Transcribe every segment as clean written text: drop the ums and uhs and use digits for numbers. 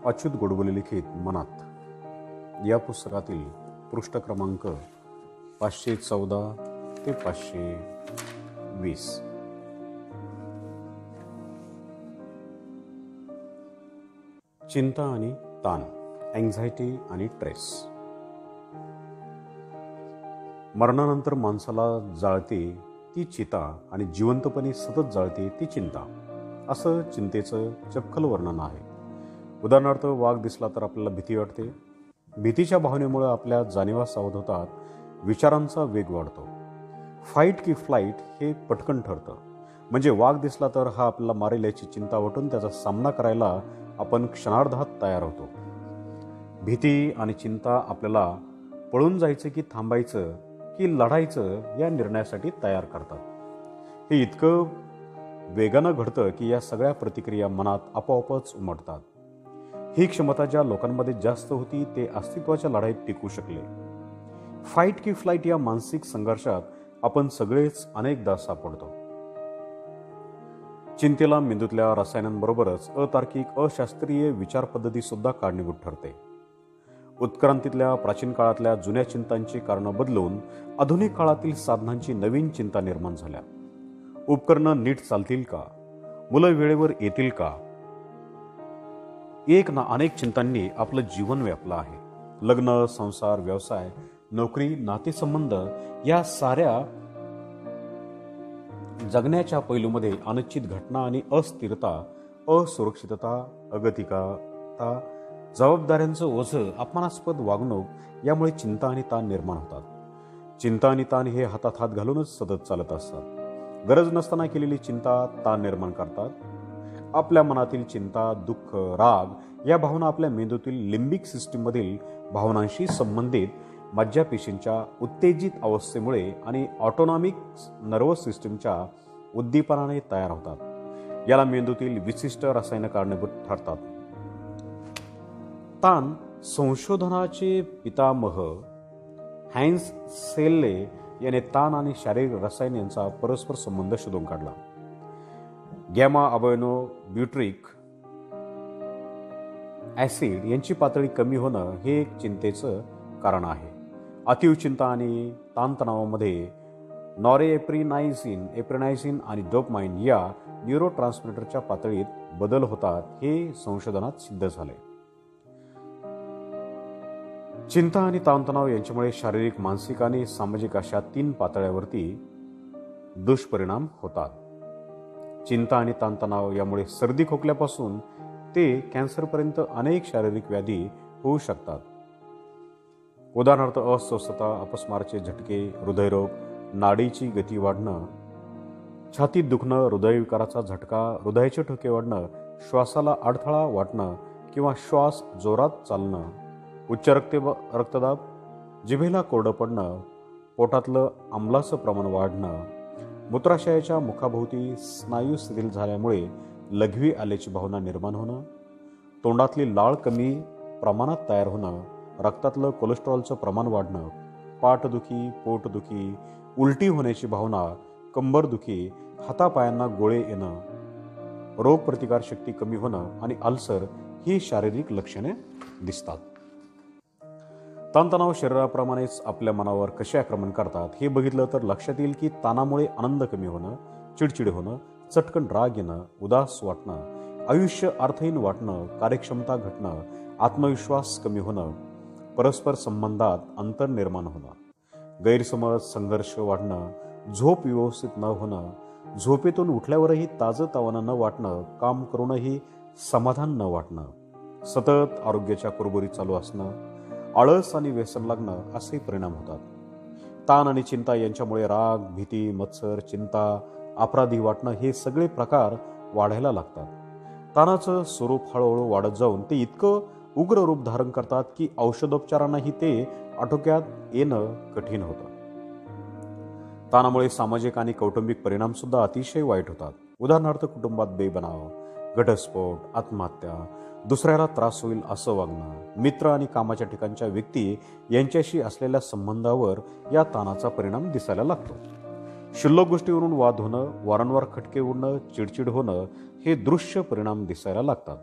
अच्युत गोडबोले लिखित मनात या पुस्तकातील पृष्ठ क्रमांक 514 ते 520. चिंता आणि ताण, अँझायटी आणि ट्रेस. मरणानंतर माणसाला जाळते ती चिता आणि जिवंतपणे सतत जाळते ती चिंता, असं चिंतेचं चपखल वर्णन आहे. उदाहरणार्थ, वाघ दिसला तर आपल्याला भीती वाटते. भीतीच्या भावनेमुळे आपल्या जाणीवा सावध होतात, विचारांचा वेग वाढतो. फाईट की फ्लाईट हे पटकन ठरतं. म्हणजे वाघ दिसला तर हा आपल्याला मारेल याची चिंता वाटून त्याचा सामना करायला आपण क्षणार्धात तयार होतो. भीती आणि चिंता आपल्याला पळून जायचं की थांबायचं की लढायचं या निर्णयासाठी तयार करतात. हे इतकं वेगानं घडतं की या सगळ्या प्रतिक्रिया मनात आपोआपच उमटतात. ही क्षमता ज्या लोकांमध्ये जास्त होती ते अस्तित्वाच्या लढाईत टिकू शकले. फाईट की फ्लाईट या मानसिक संघर्षात आपण सगळेच अनेकदा सापडतो. चिंतेला मेंदूतल्या रसायनांबरोबरच अतार्किक अशास्त्रीय विचार पद्धती सुद्धा कारणीभूत ठरते. उत्क्रांतीतल्या प्राचीन काळातल्या जुन्या चिंतांची कारणं बदलून आधुनिक काळातील साधनांची नवीन चिंता निर्माण झाल्या. उपकरणं नीट चालतील का? मुलं वेळेवर येतील का? एक ना अनेक चिंतांनी आपलं जीवन व्यापलं आहे. लग्न, संसार, व्यवसाय, नोकरी, नातेसंबंध या साऱ्या जगण्याच्या पैलूमध्ये अनिश्चित घटना आणि अस्थिरता, असुरक्षितता, अगतिकता, जबाबदाऱ्यांचं ओझं, अपमानास्पद वागणूक यामुळे चिंता आणि ताण निर्माण होतात. चिंता आणि ताण हे हातात हात घालूनच सतत चालत असतात. गरज नसताना केलेली चिंता ताण निर्माण करतात. आपल्या मनातील चिंता, दुःख, राग या भावना आपल्या मेंदूतील लिंबिक सिस्टीममधील भावनांशी संबंधित मज्जापेशींच्या उत्तेजित अवस्थेमुळे आणि ऑटोनॉमिक नर्वस सिस्टीमच्या उद्दीपनाने तयार होतात. याला मेंदूतील विशिष्ट रसायन कारणीभूत ठरतात. ताण संशोधनाचे पितामह हॅन्स सेल्ले याने ताण आणि शारीरिक रसायन यांचा परस्पर संबंध शोधून काढला. गॅमा अबोनो ब्युट्रिक ऍसिड यांची पातळी कमी होणं हे एक चिंतेचं कारण आहे. अतीव चिंता आणि ताणतणावामध्ये एप्रिनायझिन आणि डोपामाइन या न्यूरोट्रान्समीटरच्या पातळीत बदल होतात, हे संशोधनात सिद्ध झाले. चिंता आणि ताणतणाव यांच्यामुळे शारीरिक, मानसिक आणि सामाजिक अशा 3 पातळ्यावरती दुष्परिणाम होतात. चिंता आणि ताणतणाव यामुळे सर्दी खोकल्यापासून ते कॅन्सरपर्यंत अनेक शारीरिक व्याधी होऊ शकतात. उदाहरणार्थ, अस्वस्थता, अपस्माराचे झटके, हृदयरोग, नाडीची गती वाढणं, छातीत दुखणं, हृदयविकाराचा झटका, हृदयाचे ठोके वाढणं, श्वासाला अडथळा वाटणं किंवा श्वास जोरात चालणं, उच्च रक्तदाब, जिभेला कोरडं पडणं, पोटातलं आम्लाचं प्रमाण वाढणं, मूत्राशयाच्या मुखाभोवती स्नायू शिथिल झाल्यामुळे लघवी आल्याची भावना निर्माण होणं, तोंडातली लाळ कमी प्रमाणात तयार होणं, रक्तातलं कोलेस्ट्रॉलचं प्रमाण वाढणं, पाठदुखी, पोटदुखी, उलटी होण्याची भावना, कंबरदुखी, हातापायांना गोळे येणं, रोगप्रतिकारशक्ती कमी होणं आणि अल्सर ही शारीरिक लक्षणे दिसतात. ताणतणाव शरीराप्रमाणेच आपल्या मनावर कसे आक्रमण करतात हे बघितलं तर लक्षात येईल की ताणामुळे आनंद कमी होणं, चिडचिड होणं, चटकन राग येणं, उदास वाटणं, आयुष्य अर्थहीन वाटणं, कार्यक्षमता घटणं, आत्मविश्वास कमी होणं, परस्पर संबंधात अंतर निर्माण होणं, गैरसमज, संघर्ष वाढणं, झोप व्यवस्थित न होणं, झोपेतून उठल्यावरही ताजंतवानं न वाटणं, काम करूनही समाधान न वाटणं, सतत आरोग्याच्या कुरबुरी चालू असणं, आळस आणि व्यसन लागणं असे परिणाम होतात. ताण आणि चिंता यांच्यामुळे राग, भीती, मत्सर, चिंता, अपराधी वाटणं हे सगळे प्रकार वाढायला लागतात. ताणाचं स्वरूप हळूहळू वाढत जाऊन ते इतकं उग्र रूप धारण करतात की औषधोपचारांनाही ते आटोक्यात येणं कठीण होतं. ताणामुळे सामाजिक आणि कौटुंबिक परिणाम सुद्धा अतिशय वाईट होतात. उदाहरणार्थ, कुटुंबात बेबनाव, घटस्फोट, आत्महत्या, दुसऱ्याला त्रास होईल असं वागणं, मित्र आणि कामाच्या ठिकाणच्या व्यक्ती यांच्याशी असलेल्या संबंधावर या ताणाचा परिणाम दिसायला लागतो. क्षुल्लक गोष्टीवरून वाद होणं, वारंवार खटके उडणं, चिडचिड होणं हे दृश्य परिणाम दिसायला लागतात.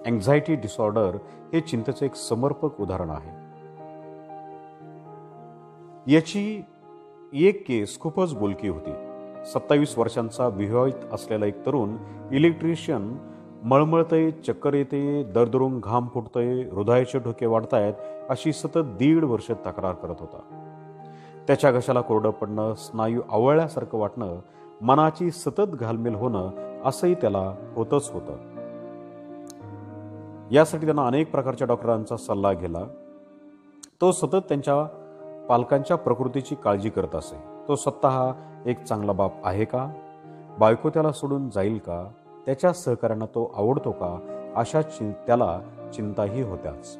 अँक्झायटी डिसऑर्डर हे चिंतेचे एक समर्पक उदाहरण आहे. याची एक केस खूपच बोलकी होती. 27 वर्षांचा विवाहित असलेला एक तरुण इलेक्ट्रिशियन मळमळतय, चक्कर येते, दरदरून घाम फुटतय, हृदयाचे ठोके वाढतायत अशी सतत 1.5 वर्ष तक्रार करत होता. त्याच्या घशाला कोरडं पडणं, स्नायू आवळल्यासारखं वाटणं, मनाची सतत घालमेल होणं असंही त्याला होतच होतं. यासाठी त्यानं अनेक प्रकारच्या डॉक्टरांचा सल्ला घेतला. तो सतत त्यांच्या पालकांच्या प्रकृतीची काळजी करत असे. तो स्वतः एक चांगला बाप आहे का? बायको त्याला सोडून जाईल का? त्याच्या सहकार्यांना तो आवडतो का? अशा त्याला चिंताही होत्याच.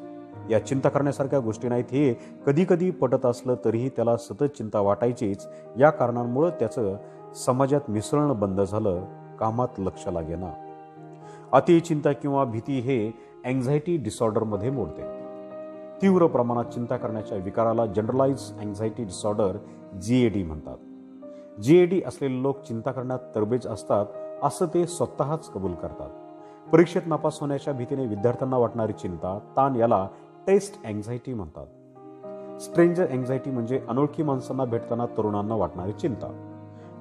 या चिंता करण्यासारख्या गोष्टी नाहीत हे कधी कधी पटत असलं तरीही त्याला सतत चिंता वाटायचीच. या कारणांमुळे त्याचं समाजात मिसळणं बंद झालं, कामात लक्ष लागेना. अतिचिंता किंवा भीती हे अँक्झायटी डिसऑर्डरमध्ये मोडते. तीव्र प्रमाणात चिंता करण्याच्या विकाराला जनरलाइज अँक्झायटी डिसऑर्डर GAD म्हणतात. GAD असलेले लोक चिंता करण्यात तरबेज असतात असं ते स्वतःच कबूल करतात. परीक्षेत नापास होण्याच्या भीतीने विद्यार्थ्यांना वाटणारी चिंता, ताण याला टेस्ट अँक्झायटी म्हणतात. स्ट्रेंजर अँक्झायटी म्हणजे अनोळखी माणसांना भेटताना तरुणांना वाटणारी चिंता.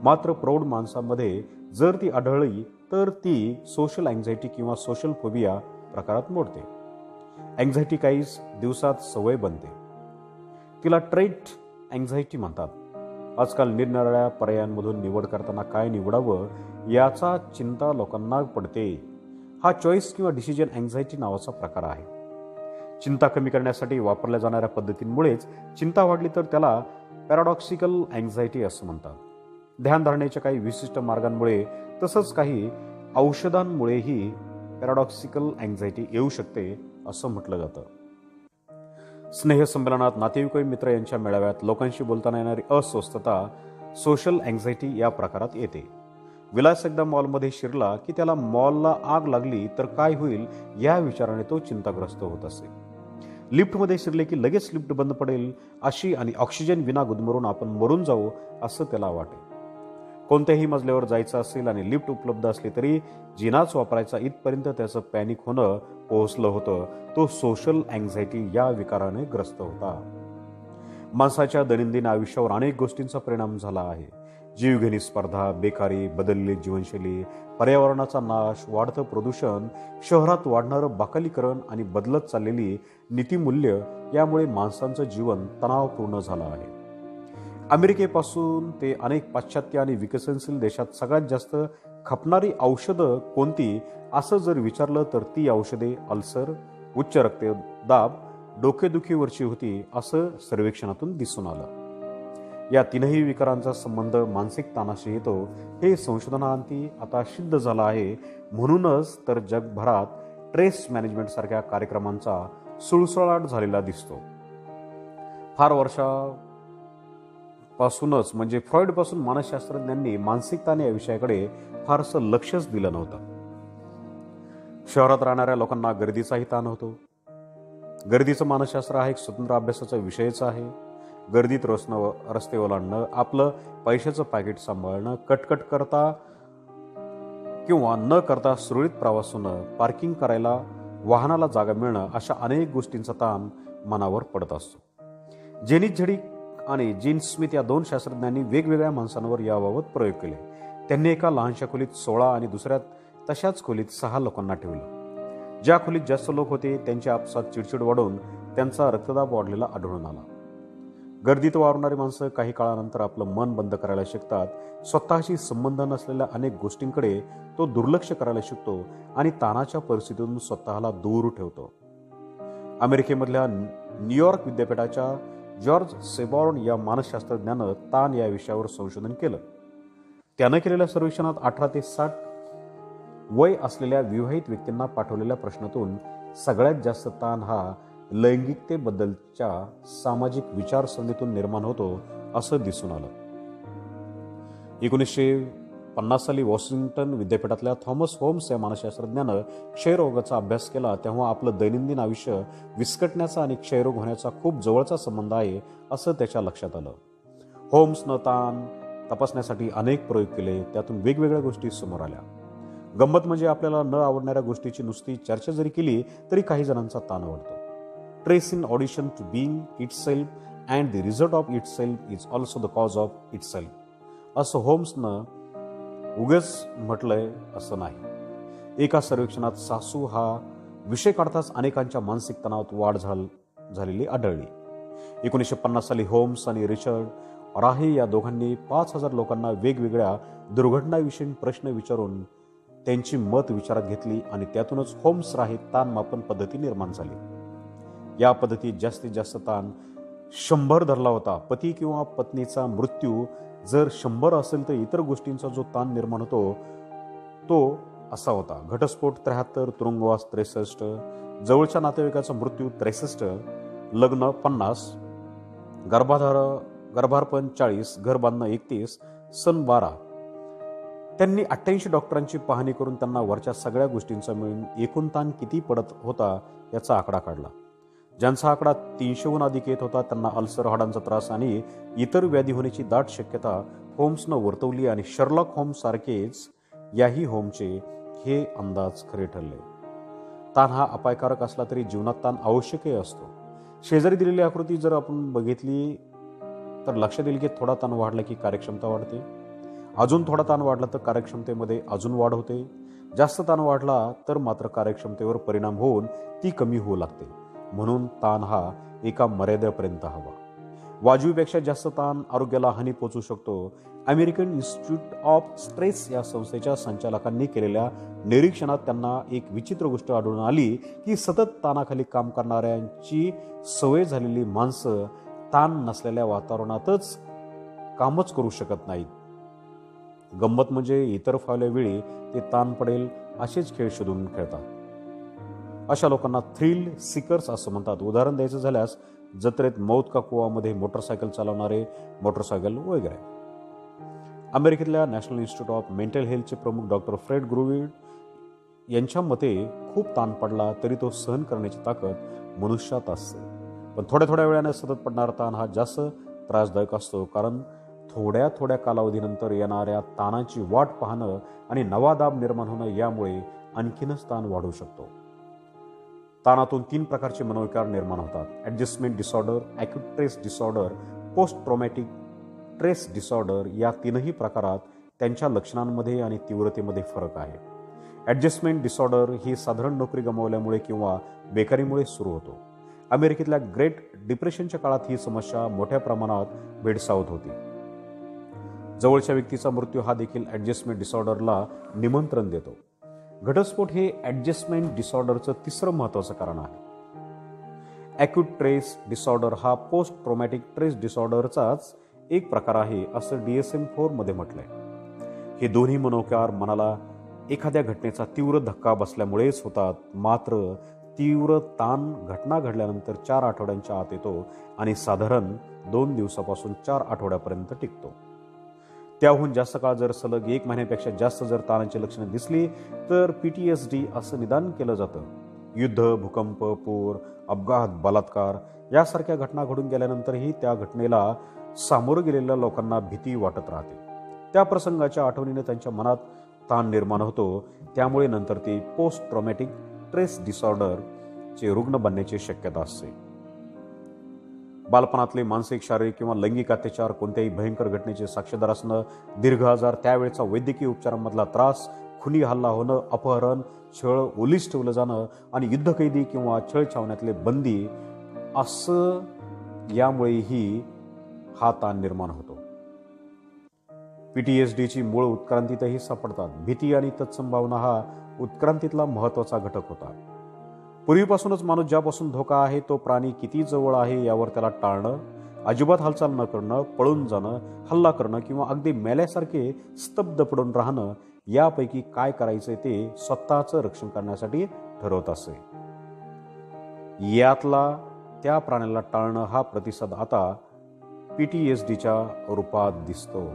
मात्र प्रौढ माणसांमध्ये जर ती आढळली तर ती सोशल अँक्झायटी किंवा सोशल फोबिया प्रकारात मोडते. अँक्झायटी काही दिवसात सवय बनते. तिला ट्रेट अँक्झायटी म्हणतात. आजकाल निरनिराळ्या पर्यायांमधून निवड करताना काय निवडावं याचा चिंता लोकांना पडते. हा चॉईस किंवा डिसिजन अँक्झायटी नावाचा प्रकार आहे. चिंता कमी करण्यासाठी वापरल्या जाणाऱ्या पद्धतींमुळेच चिंता वाढली तर त्याला पॅराडॉक्सिकल अँक्झायटी असं म्हणतात. ध्यान धारणेच्या काही विशिष्ट मार्गांमुळे तसंच काही औषधांमुळेही पॅराडॉक्सिकल अँक्झायटी येऊ शकते असं म्हटलं जातं. स्नेहसंमेलनात, नातेवाईक, मित्र यांच्या मेळाव्यात लोकांशी बोलताना येणारी अस्वस्थता सोशल अँक्झायटी या प्रकारात येते. विलास एकदा मॉलमध्ये शिरला की त्याला मॉलला आग लागली तर काय होईल या विचाराने तो चिंताग्रस्त होत असे. लिफ्टमध्ये शिरले की लगेच लिफ्ट बंद पडेल अशी आणि ऑक्सिजन विना गुदमरून आपण मरून जाऊ असं त्याला वाटे. कोणत्याही मजल्यावर जायचं असेल आणि लिफ्ट उपलब्ध असली तरी जिनाच वापरायचा इथपर्यंत त्याचं पॅनिक होणं पोहोचलं होतं. तो सोशल अँक्झायटी या विकाराने ग्रस्त होता. माणसाच्या दैनंदिन आयुष्यावर अनेक गोष्टींचा परिणाम झाला आहे. जीवघेणी स्पर्धा, बेकारी, बदललेली जीवनशैली, पर्यावरणाचा नाश, वाढतं प्रदूषण, शहरात वाढणारं बाकालीकरण आणि बदलत चाललेली नीतिमूल्य यामुळे माणसांचं जीवन तणावपूर्ण झालं आहे. अमेरिकेपासून ते अनेक पाश्चात्य आणि विकसनशील देशात सगळ्यात जास्त खपणारी औषधं कोणती असं जर विचारलं तर ती औषधे अल्सर, उच्च रक्तदाब, डोकेदुखीवरची होती असं सर्वेक्षणातून दिसून आलं. या तीनही विकारांचा संबंध मानसिक ताणाशी येतो हे संशोधनांती आता सिद्ध झालं आहे. म्हणूनच तर जगभरात स्ट्रेस मॅनेजमेंट सारख्या कार्यक्रमांचा सुळसुळाट झालेला दिसतो. फार वर्षापासूनच म्हणजे फ्रॉइड पासून मानसशास्त्रज्ञांनी मानसिक ताण या विषयाकडे फारसं लक्षच दिलं नव्हतं. शहरात राहणाऱ्या लोकांना गर्दीचाही ताण होतो. गर्दीचं मानसशास्त्र हा एक स्वतंत्र अभ्यासाचा विषयच आहे. गर्दीत रस्ते ओलांडणं, आपलं पैशाचं पॅकेट सांभाळणं, कटकट करता किंवा न करता सुरळीत प्रवास होणं, पार्किंग करायला वाहनाला जागा मिळणं अशा अनेक गोष्टींचा ताण मनावर पडत असतो. जेनिस झेडिक आणि जीन स्मिथ या 2 शास्त्रज्ञांनी वेगवेगळ्या माणसांवर याबाबत प्रयोग केले. त्यांनी एका लहानशा खोलीत 16 आणि दुसऱ्या तशाच खोलीत 6 लोकांना ठेवलं. ज्या खोलीत जास्त लोक होते त्यांची आपसात चिडचिड वाढून त्यांचा रक्तदाब वाढलेला आढळून आला. गर्दीत वावरणारी माणसं काही काळानंतर आपलं मन बंद करायला शिकतात. स्वतःशी संबंध नसलेल्या अनेक गोष्टींकडे तो दुर्लक्ष करायला शिकतो आणि ताणाच्या परिस्थितीतून स्वतःला दूर ठेवतो. अमेरिकेमधल्या न्यूयॉर्क विद्यापीठाच्या जॉर्ज सेबॉर्न या मानसशास्त्रज्ञानं ताण या विषयावर संशोधन केलं. त्यानं केलेल्या सर्वेक्षणात 18 ते 60 वय असलेल्या विवाहित व्यक्तींना पाठवलेल्या प्रश्नातून सगळ्यात जास्त ताण हा लैंगिकतेबद्दलच्या सामाजिक विचारसरणीतून निर्माण होतो असं दिसून आलं. 1950 साली वॉशिंग्टन विद्यापीठातल्या थॉमस होम्स या मानसशास्त्रज्ञानं क्षयरोगाचा अभ्यास केला. तेव्हा आपलं दैनंदिन आयुष्य विस्कटण्याचा आणि क्षयरोग होण्याचा खूप जवळचा संबंध आहे असं त्याच्या लक्षात आलं. होम्सनं ताण तपासण्यासाठी अनेक प्रयोग केले. त्यातून वेगवेगळ्या गोष्टी समोर आल्या. गंमत म्हणजे आपल्याला न आवडणाऱ्या गोष्टीची नुसती चर्चा जरी केली तरी काही जणांचा ताण वाढतो. Stress in addition to being itself and the result of itself is also the cause of itself असं होम्सनं उगच म्हटलंय असं नाही. एका सर्वेक्षणात सासू हा विषय काढताच अनेकांच्या मानसिक तणावात वाढ झालेली आढळली. 1950 साली होम्स आणि रिचर्ड राहे या दोघांनी 5,000 लोकांना वेगवेगळ्या दुर्घटनाविषयी प्रश्न विचारून त्यांची मत विचारात घेतली आणि त्यातूनच होम्स राहे ताण मापन पद्धती निर्माण झाली. या पद्धतीत जास्तीत जास्त ताण 100 धरला होता. पती किंवा पत्नीचा मृत्यू जर 100 असेल तर इतर गोष्टींचा जो ताण निर्माण होतो तो असा होता: घटस्फोट 73, तुरुंगवास 63, जवळच्या नातेवाईकाचा मृत्यू 63, लग्न 50, गर्भारपण 40, घर बांधणं 31, सण 12. त्यांनी 88 डॉक्टरांची पाहणी करून त्यांना वरच्या सगळ्या गोष्टींचा मिळून एकूण ताण किती पडत होता याचा आकडा काढला. ज्यांचा आकडा 300हून अधिक येत होता त्यांना अल्सर, हाडांचा त्रास आणि इतर व्याधी होण्याची दाट शक्यता होम्सनं वर्तवली आणि शर्लॉक होम्स सारखेच याही होमचे हे अंदाज खरे ठरले. ताण हा अपायकारक असला तरी जीवनात ताण आवश्यकही असतो. शेजारी दिलेली आकृती जर आपण बघितली तर लक्षात येईल की थोडा ताण वाढला की कार्यक्षमता वाढते, अजून थोडा ताण वाढला तर कार्यक्षमतेमध्ये अजून वाढ होते, जास्त ताण वाढला तर मात्र कार्यक्षमतेवर परिणाम होऊन ती कमी होऊ लागते. म्हणून ताण हा एका मर्यादेपर्यंत हवा. वाजवीपेक्षा जास्त ताण आरोग्याला हानी पोचू शकतो. अमेरिकन इन्स्टिट्यूट ऑफ स्ट्रेस या संस्थेच्या संचालकांनी केलेल्या निरीक्षणात त्यांना एक विचित्र गोष्ट आढळून आली की सतत ताणाखाली काम करणाऱ्यांची सवय झालेली माणसं ताण नसलेल्या वातावरणातच कामच करू शकत नाहीत. गंमत म्हणजे इतर फावल्या वेळी ते ताण पडेल असेच खेळ शोधून खेळतात. अशा लोकांना थ्रिल सिकर्स असं म्हणतात. उदाहरण द्यायचं झाल्यास जत्रेत मौत का कुवामध्ये मोटरसायकल चालवणारे, मोटरसायकल वगैरे. अमेरिकेतल्या नॅशनल इन्स्टिट्यूट ऑफ मेंटल हेल्थचे प्रमुख डॉक्टर फ्रेड ग्रुविड यांच्या मते खूप ताण पडला तरी तो सहन करण्याची ताकद मनुष्यात असते. पण थोड्या थोड्या वेळाने सतत पडणारा ताण हा जास्त त्रासदायक असतो, कारण थोड्या थोड्या कालावधीनंतर येणाऱ्या ताणाची वाट पाहणं आणि नवा दाब निर्माण होणं यामुळे आणखीनच ताण वाढू शकतो. ताणातून 3 प्रकारचे मनोविकार निर्माण होतात: adjustment disorder, acute stress disorder, post traumatic stress disorder. या 3ही प्रकारात त्यांच्या लक्षणांमध्ये आणि तीव्रतेमध्ये फरक आहे. ॲडजस्टमेंट डिसऑर्डर ही साधारण नोकरी गमावल्यामुळे किंवा बेकारीमुळे सुरू होतो. अमेरिकेतल्या ग्रेट डिप्रेशनच्या काळात ही समस्या मोठ्या प्रमाणात भेडसावत होती. जवळच्या व्यक्तीचा मृत्यू हा देखील ॲडजस्टमेंट डिसऑर्डरला निमंत्रण देतो. घटस्फोट हे ॲडजस्टमेंट डिसऑर्डरचं 3रं महत्त्वाचं कारण आहे. ॲक्यूट स्ट्रेस डिसऑर्डर हा पोस्ट ट्रॉमॅटिक स्ट्रेस डिसऑर्डरचाच एक प्रकार आहे असं DSM-4 मध्ये म्हटलंय. हे दोन्ही मनोविकार मनाला एखाद्या घटनेचा तीव्र धक्का बसल्यामुळेच होतात. मात्र तीव्र ताण घटना घडल्यानंतर 4 आठवड्यांच्या आत येतो आणि साधारण 2 दिवसापासून 4 आठवड्यापर्यंत टिकतो. त्याहून जास्त काळ जर सलग 1 महिन्यापेक्षा जास्त जर ताणाची लक्षणे दिसली तर PTSD असं निदान केलं जातं. युद्ध, भूकंप, पूर, अपघात, बलात्कार यासारख्या घटना घडून गेल्यानंतरही त्या घटनेला सामोरं गेलेल्या लोकांना भीती वाटत राहते. त्या प्रसंगाच्या आठवणीने त्यांच्या मनात ताण निर्माण होतो. त्यामुळे नंतर ते पोस्ट ट्रॉमॅटिक स्ट्रेस डिसऑर्डरचे रुग्ण बनण्याची शक्यता असते. बालपणातले मानसिक, शारीरिक किंवा लैंगिक अत्याचार, कोणत्याही भयंकर घटनेचे साक्षीदार असणं, दीर्घ आजार, त्यावेळेचा वैद्यकीय उपचारांमधला त्रास, खुनी हल्ला होणं, अपहरण, छळ, ओलीस ठेवलं जाणं आणि युद्धकैदी किंवा छळ छावण्यातले बंदी असं यामुळेही हा ताण निर्माण होतो. PTSDची मूळ उत्क्रांतीतही सापडतात. भीती आणि तत्संभावना हा उत्क्रांतीतला महत्त्वाचा घटक होता. पूर्वीपासूनच माणूस ज्यापासून धोका आहे तो प्राणी किती जवळ आहे यावर त्याला टाळणं, अजिबात हालचाल न करणं, पळून जाणं, हल्ला करणं किंवा अगदी मेल्यासारखे स्तब्ध पडून राहणं यापैकी काय करायचे ते स्वतःचं रक्षण करण्यासाठी ठरवत असे. यातला त्या प्राण्याला टाळणं हा प्रतिसाद आता PTSDच्या रूपात दिसतो.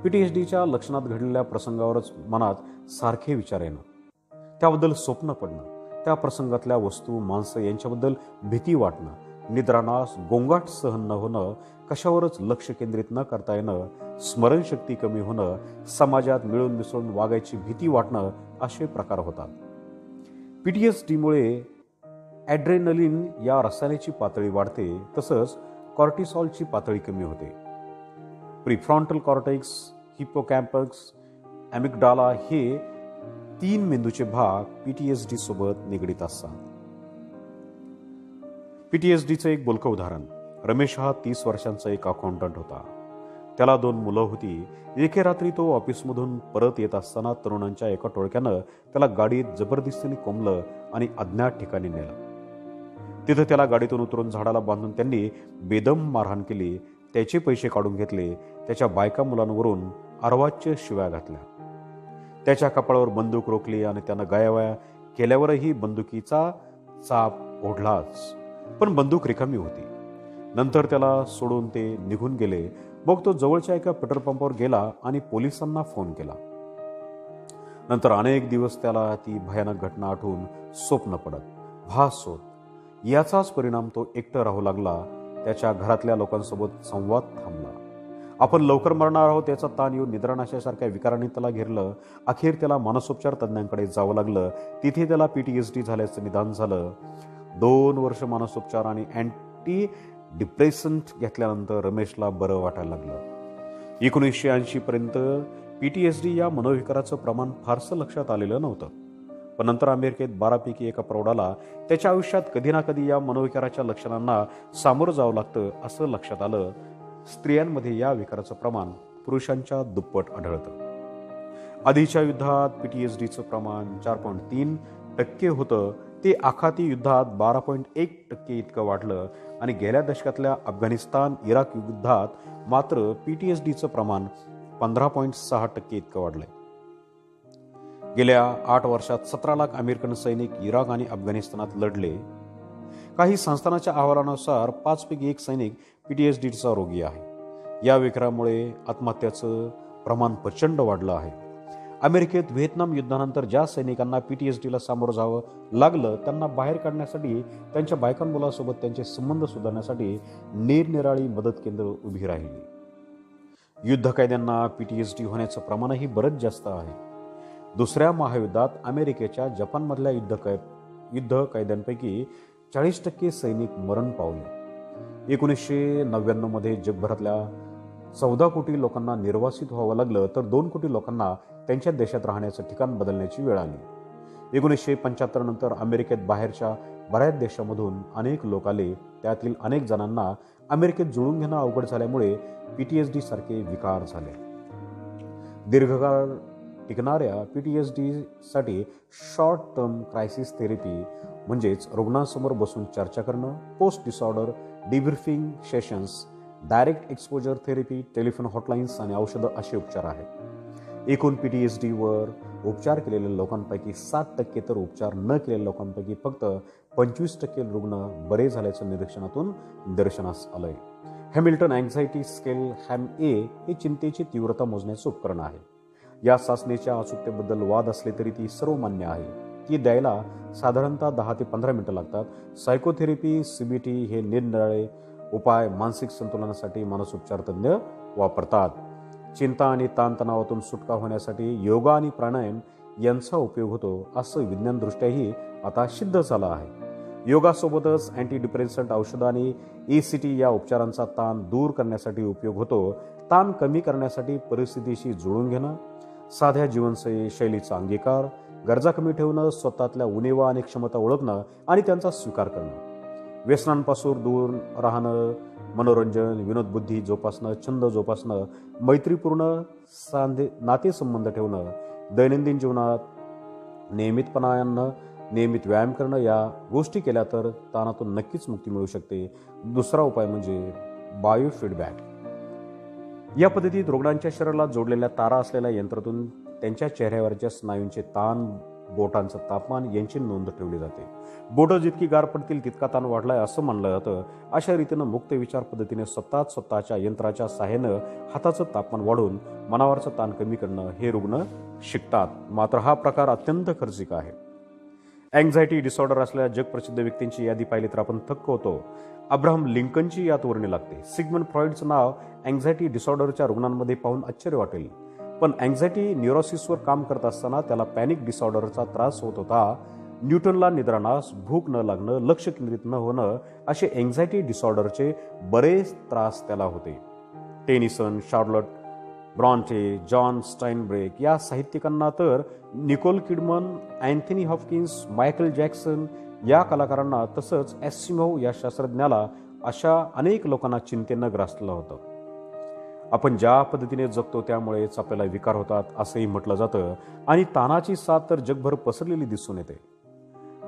PTSDच्या लक्षणात घडलेल्या प्रसंगावरच मनात सारखे विचार येणं, त्याबद्दल स्वप्न पडणं, त्या प्रसंगातल्या वस्तू, माणसं यांच्याबद्दल भीती वाटणं, निद्रानाश, गोंगाट सहन न होणं, कशावरच लक्ष केंद्रित न करता येणं, स्मरणशक्ती कमी होणं, समाजात मिळून मिसळून वागायची भीती वाटणं असे प्रकार होतात. PTSDमुळे ॲड्रेनलिन या रसायनाची पातळी वाढते, तसंच कॉर्टिसॉलची पातळी कमी होते. प्रीफ्रॉन्टल कॉर्टेक्स, हिप्पोकॅम्पस, ॲमिग्डाला हे 3 मेंदूचे भाग PTSD सोबत निगडीत असतात. PTSDचं एक बोलकं उदाहरण. रमेश हा 30 वर्षांचा एक अकाउंटंट होता. त्याला 2 मुलं होती. एके रात्री तो ऑफिसमधून परत येत असताना तरुणांच्या एका टोळक्यानं त्याला गाडीत जबरदस्तीने कोंबलं आणि अज्ञात ठिकाणी नेलं. तिथं त्याला गाडीतून उतरून झाडाला बांधून त्यांनी बेदम मारहाण केली. त्याचे पैसे काढून घेतले. त्याच्या बायका मुलांवरून अर्वाच्य शिव्या घातल्या. त्याच्या कपाळावर बंदूक रोखली आणि त्यानं गायावाया केल्यावरही बंदुकीचा चाप ओढलाच, पण बंदूक रिकामी होती. नंतर त्याला सोडून ते निघून गेले. मग तो जवळच्या एका पेट्रोल पंपावर गेला आणि पोलिसांना फोन केला. नंतर अनेक दिवस त्याला ती भयानक घटना आठवून स्वप्न पडत, भास होत. याचाच परिणाम तो एकटं राहू लागला. त्याच्या घरातल्या लोकांसोबत संवाद थांबला. आपण लवकर मरणार आहोत याचा ताण येऊन निद्रानाशासारख्या विकारांनी त्याला घेरलं. अखेर त्याला मानसोपचार तज्ज्ञांकडे जावं लागलं. तिथे त्याला PTSD झाल्याचं निदान झालं. 2 वर्ष मानसोपचार आणि अँटी डिप्रेसंट घेतल्यानंतर रमेशला बरं वाटायला लागलं. 1980 पर्यंत PTSD या मनोविकाराचं प्रमाण फारसं लक्षात आलेलं नव्हतं. पण नंतर अमेरिकेत 12 पैकी एका प्रौढाला त्याच्या आयुष्यात कधी ना कधी या मनोविकाराच्या लक्षणांना सामोरं जावं लागतं असं लक्षात आलं. स्त्रियांमध्ये या विकाराचं प्रमाण पुरुषांच्या दुप्पट आढळतं. आधीच्या युद्धात PTSDचं प्रमाण 4.3% होतं. ते आखाती युद्धात 12.1% इतकं वाढलं आणि गेल्या दशकातल्या अफगाणिस्तान इराक युद्धात मात्र PTSDचं प्रमाण 15.6% इतकं वाढलंय. गेल्या 8 वर्षात 17 लाख अमेरिकन सैनिक इराक आणि अफगाणिस्तानात लढले. काही संस्थानाच्या अहवालानुसार 5 पैकी 1 सैनिक PTSDचा रोगी आहे. या विकारामुळे आत्महत्याचं प्रमाण प्रचंड वाढलं आहे. अमेरिकेत व्हिएतनाम युद्धानंतर ज्या सैनिकांना PTSDला सामोरं जावं लागलं त्यांना बाहेर काढण्यासाठी, त्यांच्या बायका मुलासोबत त्यांचे संबंध सुधारण्यासाठी निरनिराळी मदत केंद्र उभी राहिली. युद्ध कैद्यांना PTSD होण्याचं प्रमाणही बरंच जास्त आहे. दुसऱ्या महायुद्धात अमेरिकेच्या जपानमधल्या युद्ध कैद्यांपैकी 40% सैनिक मरण पावले. 1999 मध्ये जगभरातल्या 14 कोटी लोकांना निर्वासित व्हावं लागलं, तर 2 कोटी लोकांना त्यांच्या देशात राहण्याचं ठिकाण बदलण्याची वेळ आली. 1975 नंतर अमेरिकेत बाहेरच्या बऱ्याच देशांमधून अनेक लोक आले. त्यातील अनेक जणांना अमेरिकेत जुळून घेणं अवघड झाल्यामुळे PTSD सारखे विकार झाले. दीर्घकाळ टिकणाऱ्या PTSDसाठी शॉर्ट टर्म क्रायसिस थेरपी म्हणजेच रुग्णांसमोर बसून चर्चा करणं, post disorder debriefing sessions, direct exposure therapy, telephone hotlines आणि औषधं असे उपचार आहेत. एकूण PTSDवर उपचार केलेल्या लोकांपैकी 7% तर उपचार न केलेल्या लोकांपैकी फक्त 25% रुग्ण बरे झाल्याचं निरीक्षणातून निदर्शनास आलंय. हॅमिल्टन अँक्झायटी स्केल HAM-A हे चिंतेची तीव्रता मोजण्याचं उपकरण आहे. या चाचणीच्या अचूकतेबद्दल वाद असले तरी ती सर्वमान्य आहे. ती द्यायला साधारणतः 10 ते 15 मिनिटं लागतात. सायकोथेरपी, CBT हे निरनिराळे उपाय मानसिक संतुलनासाठी मानसोपचार तज्ज्ञ वापरतात. चिंता आणि ताणतणावातून सुटका होण्यासाठी योगा आणि प्राणायाम यांचा उपयोग होतो असं विज्ञानदृष्ट्याही आता सिद्ध झालं आहे. योगासोबतच अँटी डिप्रेसंट औषधं आणि ECT या उपचारांचा ताण दूर करण्यासाठी उपयोग होतो. ताण कमी करण्यासाठी परिस्थितीशी जुळून घेणं, साध्या जीवनशैलीचा अंगीकार, गरजा कमी ठेवणं, स्वतःतल्या उणीवा आणि क्षमता ओळखणं आणि त्यांचा स्वीकार करणं, व्यसनांपासून दूर राहणं, मनोरंजन, विनोदबुद्धी जोपासणं, छंद जोपासणं, मैत्रीपूर्ण नातेसंबंध ठेवणं, दैनंदिन जीवनात नियमितपणा आणणं, नियमित व्यायाम करणं या गोष्टी केल्या तर ताणातून नक्कीच मुक्ती मिळू शकते. दुसरा उपाय म्हणजे बायोफीडबॅक. या पद्धतीत रुग्णांच्या शरीराला जोडलेल्या तारा असलेल्या यंत्रातून त्यांच्या चेहऱ्यावरच्या स्नायूंचे ताण, बोटांचं तापमान यांची नोंद ठेवली जाते. बोटं जितकी गार पडतील तितका ताण वाढलाय असं मानलं जातं. अशा रीतीनं मुक्त विचार पद्धतीने स्वतःच्या यंत्राच्या सहाय्यानं हाताचं तापमान वाढवून मनावरचं ताण कमी करणं हे रुग्ण शिकतात. मात्र हा प्रकार अत्यंत खर्चिक आहे. अँझायटी डिसऑर्डर असलेल्या जगप्रसिद्ध व्यक्तींची यादी पाहिली तर आपण थक्क होतो. अब्राहम लिंकनची यात वर्णी लागते. सिग्मंड फ्रॉइडचं नाव अँझायटी डिसऑर्डरच्या रुग्णांमध्ये पाहून आश्चर्य वाटेल, पण अँझायटी न्यूरोसिसवर काम करत असताना त्याला पॅनिक डिसऑर्डरचा त्रास होत होता. न्यूटनला निद्रानाश, भूक न लागणं, लक्ष केंद्रित न होणं असे अँझायटी डिसऑर्डरचे बरेच त्रास त्याला होते. Tennyson, Charlotte Bronte, John Steinbeck या साहित्यिकांना तर Nicole Kidman, Anthony Hopkins, Michael Jackson या कलाकारांना तसंच एसिमोव या शास्त्रज्ञाला अशा अनेक लोकांना चिंतेनं ग्रासलं होतं. आपण ज्या पद्धतीने जगतो त्यामुळेच आपल्याला विकार होतात असंही म्हटलं जातं आणि ताणाची साथ तर जगभर पसरलेली दिसून येते.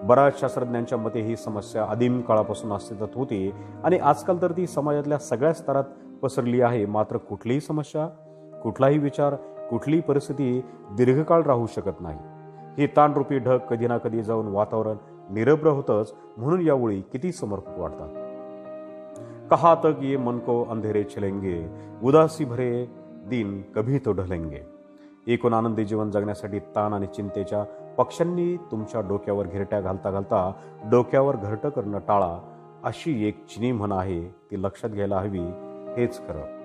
बऱ्याच शास्त्रज्ञांच्या मते ही समस्या आदिम काळापासून अस्तित्वात होती आणि आजकाल तर ती समाजातल्या सगळ्या स्तरात पसरली आहे. मात्र कुठलीही समस्या, कुठलाही विचार, कुठलीही परिस्थिती दीर्घकाळ राहू शकत नाही. ही ताणरूपी ढग कधी ना कधी जाऊन वातावरण निरभ्र होतंच, म्हणून यावेळी किती समर्पक वाटतात. कहा तक ये मन को अंधेरे चलेंगे, उदासी भरे दिन कभी तो ढलेंगे. एकूण आनंदी जीवन जगण्यासाठी ताण आणि चिंतेच्या पक्ष्यांनी तुमच्या डोक्यावर घिरट्या घालता घालता डोक्यावर घरटं करणं टाळा, अशी एक चिनी म्हण आहे. ती लक्षात घ्यायला हवी. हेच खरं.